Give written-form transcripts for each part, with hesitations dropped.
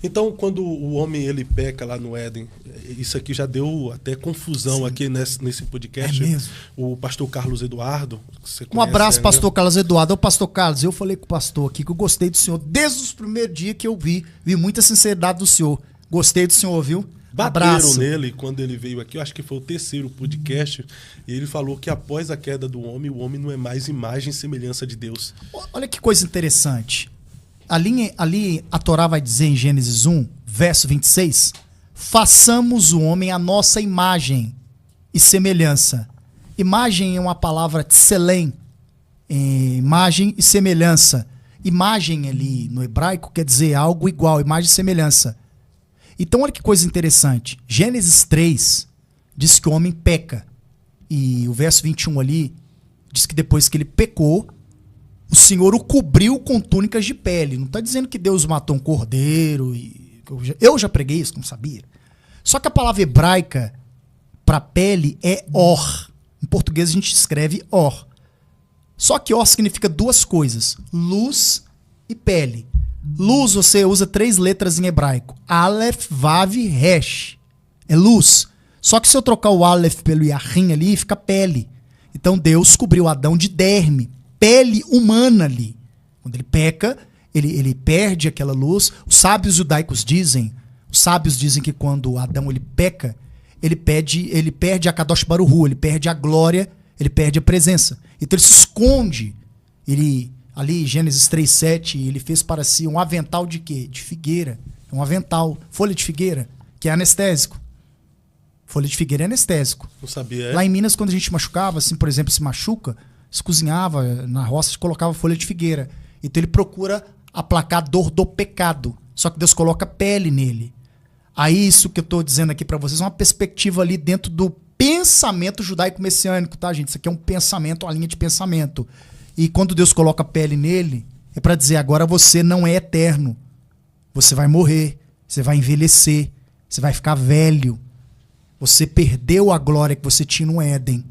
Então, quando o homem ele peca lá no Éden, isso aqui já deu até confusão. Sim. Aqui nesse podcast. É mesmo? O pastor Carlos Eduardo. Que você conhece, um abraço, pastor Carlos Eduardo. Ô, pastor Carlos, eu falei com o pastor aqui que eu gostei do senhor desde os primeiros dias que eu vi muita sinceridade do senhor. Gostei do senhor, viu? Bateram Abraço nele quando ele veio aqui, eu acho que foi o terceiro podcast, e ele falou que após a queda do homem, o homem não é mais imagem e semelhança de Deus. Olha que coisa interessante. Ali a Torá vai dizer em Gênesis 1, verso 26, façamos o homem a nossa imagem e semelhança. Imagem é uma palavra tselem, imagem e semelhança. Imagem ali no hebraico quer dizer algo igual, imagem e semelhança. Então olha que coisa interessante. Gênesis 3 diz que o homem peca. E o verso 21 ali diz que depois que ele pecou, o Senhor o cobriu com túnicas de pele. Não está dizendo que Deus matou um cordeiro. Eu já preguei isso, não sabia. Só que a palavra hebraica para pele é or. Em português a gente escreve or. Só que or significa duas coisas: luz e pele. Luz você usa 3 letras em hebraico. Aleph, Vav, Resh. É luz. Só que se eu trocar o Aleph pelo Yahrim ali, fica pele. Então Deus cobriu Adão de derme, pele humana ali. Quando ele peca, ele perde aquela luz. Os sábios judaicos dizem que quando Adão ele peca, ele perde a Kadosh Baruch Hu, ele perde a glória, ele perde a presença. Então ele se esconde. Ali, Gênesis 3:7, ele fez para si um avental de quê? De figueira. Um avental, folha de figueira, que é anestésico. Folha de figueira é anestésico. Não sabia, é? Lá em Minas, quando a gente machucava, assim, por exemplo, se machuca, se cozinhava na roça, se colocava folha de figueira. Então ele procura aplacar a dor do pecado. Só que Deus coloca pele nele. Aí isso que eu estou dizendo aqui para vocês é uma perspectiva ali dentro do pensamento judaico-messiânico, tá, gente? Isso aqui é um pensamento, uma linha de pensamento. E quando Deus coloca pele nele, é para dizer, agora você não é eterno. Você vai morrer, você vai envelhecer, você vai ficar velho. Você perdeu a glória que você tinha no Éden.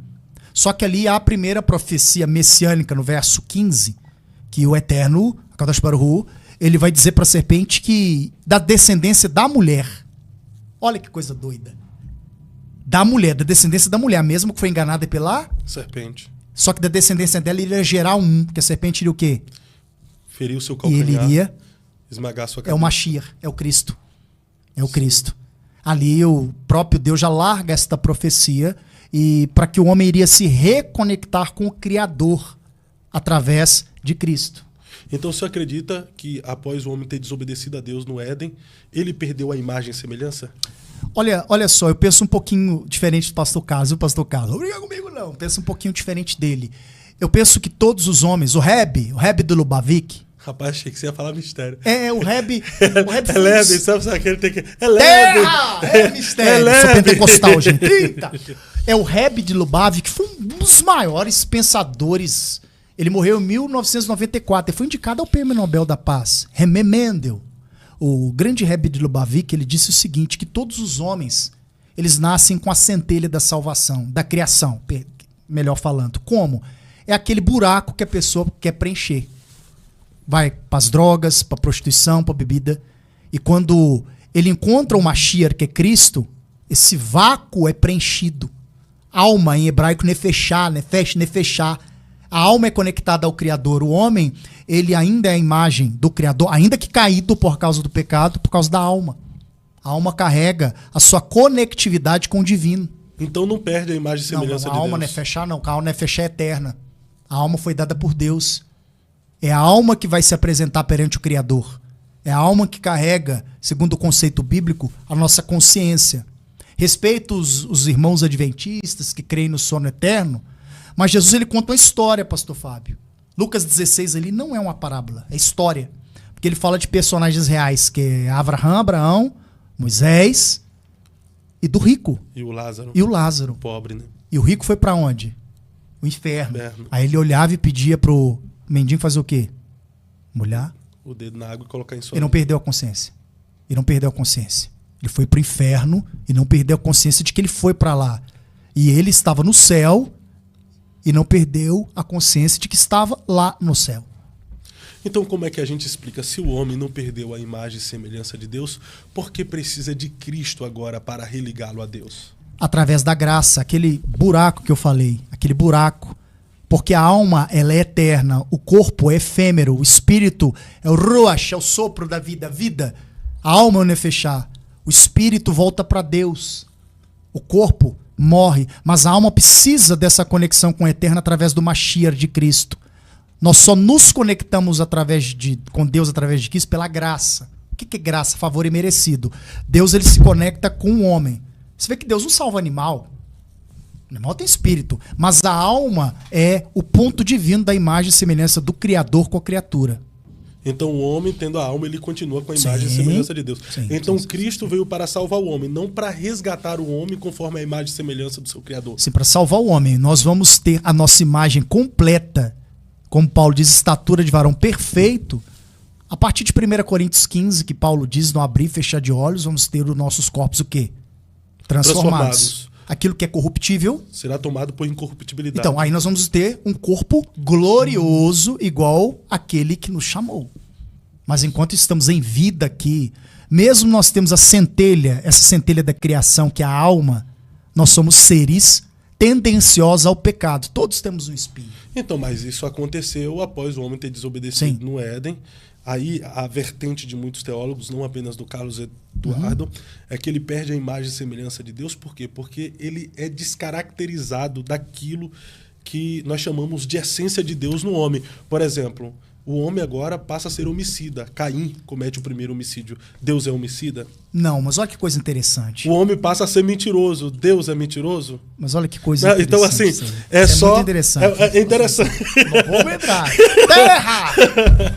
Só que ali há a primeira profecia messiânica, no verso 15, que o Eterno, Kadosh Baruch Hu, ele vai dizer para a serpente que da descendência da mulher. Olha que coisa doida. Da mulher, da descendência da mulher, mesmo que foi enganada pela serpente. Só que da descendência dela ele ia gerar porque a serpente iria o quê? Ferir o seu calcanhar. E ele iria esmagar a sua cabeça. É o Mashiach, é o Cristo. É o Cristo. Ali o próprio Deus já larga esta profecia e para que o homem iria se reconectar com o Criador através de Cristo. Então você acredita que após o homem ter desobedecido a Deus no Éden, ele perdeu a imagem e semelhança? Olha só, eu penso um pouquinho diferente do pastor Carlos. O pastor Carlos, não briga comigo não, eu penso um pouquinho diferente dele. Eu penso que todos os homens, o Reb do Lubavitch. Rapaz, achei que você ia falar mistério. O Reb é leve, sabe aquele tem que... É leve. É mistério. É leve. Sou pentecostal, gente. Eita. É o Reb de Lubavitch, que foi um dos maiores pensadores. Ele morreu em 1994. Ele foi indicado ao Prêmio Nobel da Paz. Remy Mendel. O grande Reb de Lubavitch, ele disse o seguinte, que todos os homens, eles nascem com a centelha da salvação, da criação, melhor falando. Como? É aquele buraco que a pessoa quer preencher. Vai para as drogas, para a prostituição, para a bebida. E quando ele encontra o Mashiach, que é Cristo, esse vácuo é preenchido. Alma, em hebraico, nefeshá, nefeshá. A alma é conectada ao Criador. O homem, ele ainda é a imagem do Criador, ainda que caído por causa do pecado, por causa da alma. A alma carrega a sua conectividade com o divino. Então não perde a imagem e semelhança de Deus. A alma nefeshá não, a alma nefeshá é eterna. A alma foi dada por Deus. É a alma que vai se apresentar perante o Criador. É a alma que carrega, segundo o conceito bíblico, a nossa consciência. Respeito os irmãos adventistas que creem no sono eterno, mas Jesus ele conta uma história, pastor Fábio. Lucas 16 ali não é uma parábola, é história. Porque ele fala de personagens reais, que é Abraão, Moisés e do rico. E o Lázaro. O pobre, né? E o rico foi para onde? O inferno. Aí ele olhava e pedia pro mendigo fazer o quê? Molhar o dedo na água e colocar em sua. Ele não perdeu a consciência. Ele foi pro inferno e não perdeu a consciência de que ele foi para lá. E ele estava no céu e não perdeu a consciência de que estava lá no céu. Então, como é que a gente explica? Se o homem não perdeu a imagem e semelhança de Deus, por que precisa de Cristo agora para religá-lo a Deus? Através da graça, aquele buraco que eu falei, aquele buraco. Porque a alma, ela é eterna, o corpo é efêmero, o espírito é o ruach, é o sopro da vida. A alma é o nefeshá. O espírito volta para Deus. O corpo morre, mas a alma precisa dessa conexão com o eterno através do Mashiach de Cristo. Nós só nos conectamos com Deus através de Cristo pela graça. O que é graça? Favor imerecido. Deus, ele se conecta com o homem. Você vê que Deus não salva animal. O animal tem espírito, mas a alma é o ponto divino da imagem e semelhança do Criador com a criatura. Então o homem, tendo a alma, ele continua com a imagem e semelhança de Deus. Então Cristo veio para salvar o homem, não para resgatar o homem conforme a imagem e semelhança do seu Criador. Sim, para salvar o homem. Nós vamos ter a nossa imagem completa, como Paulo diz, estatura de varão perfeito. A partir de 1 Coríntios 15, que Paulo diz, no abrir e fechar de olhos, vamos ter os nossos corpos o quê? Transformados. Aquilo que é corruptível será tomado por incorruptibilidade. Então, aí nós vamos ter um corpo glorioso igual aquele que nos chamou. Mas enquanto estamos em vida aqui, mesmo nós temos a centelha, essa centelha da criação, que é a alma, nós somos seres tendenciosos ao pecado. Todos temos um espinho. Então, mas isso aconteceu após o homem ter desobedecido no Éden. Aí a vertente de muitos teólogos, não apenas do Carlos Eduardo, é que ele perde a imagem e semelhança de Deus. Por quê? Porque ele é descaracterizado daquilo que nós chamamos de essência de Deus no homem. Por exemplo, o homem agora passa a ser homicida. Caim comete o primeiro homicídio. Deus é homicida? Não, mas olha que coisa interessante. O homem passa a ser mentiroso. Deus é mentiroso? Mas olha que coisa interessante. Então, assim, é só... muito interessante. É interessante. Vamos entrar. Terra!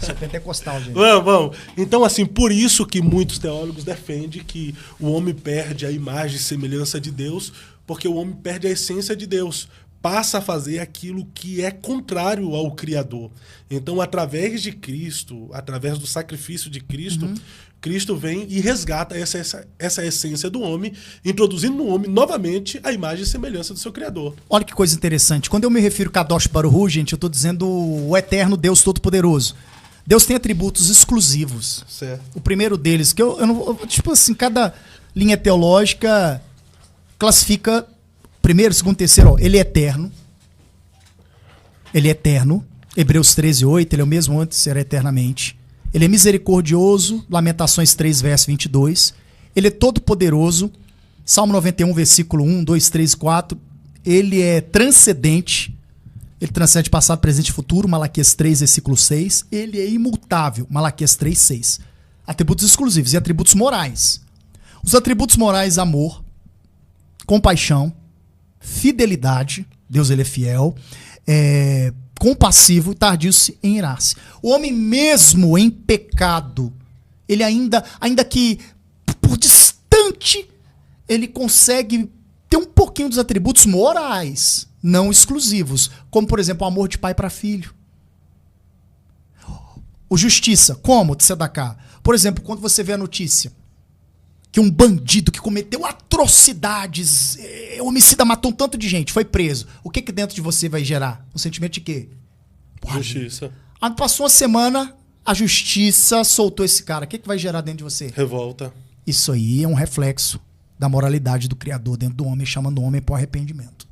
Sou pentecostal, gente. Vamos. Então, assim, por isso que muitos teólogos defendem que o homem perde a imagem e semelhança de Deus, porque o homem perde a essência de Deus. Passa a fazer aquilo que é contrário ao Criador. Então, através de Cristo, através do sacrifício de Cristo, Cristo vem e resgata essa essência do homem, introduzindo no homem novamente a imagem e semelhança do seu Criador. Olha que coisa interessante. Quando eu me refiro a Kadosh Baruch, gente, eu estou dizendo o eterno Deus Todo-Poderoso. Deus tem atributos exclusivos. Certo. O primeiro deles, que eu não... Tipo assim, cada linha teológica classifica... Primeiro, segundo, terceiro, ó, ele é eterno. Ele é eterno. Hebreus 13:8, ele é o mesmo antes, será eternamente. Ele é misericordioso. Lamentações 3, verso 22. Ele é todo poderoso. Salmo 91, versículo 1, 2, 3 e 4. Ele é transcendente. Ele transcende passado, presente e futuro. Malaquias 3, versículo 6. Ele é imutável. Malaquias 3, 6. Atributos exclusivos e atributos morais. Os atributos morais, amor, compaixão, fidelidade, Deus ele é fiel, compassivo e tardio em irar-se. O homem mesmo em pecado, ele ainda que por distante, ele consegue ter um pouquinho dos atributos morais, não exclusivos, como por exemplo o amor de pai para filho. O justiça, como tzedakah? Por exemplo, quando você vê a notícia que um bandido que cometeu atrocidades, homicida, matou um tanto de gente, foi preso. O que dentro de você vai gerar? Um sentimento de quê? Justiça. Aí passou uma semana, a justiça soltou esse cara. O que vai gerar dentro de você? Revolta. Isso aí é um reflexo da moralidade do Criador dentro do homem, chamando o homem para o arrependimento.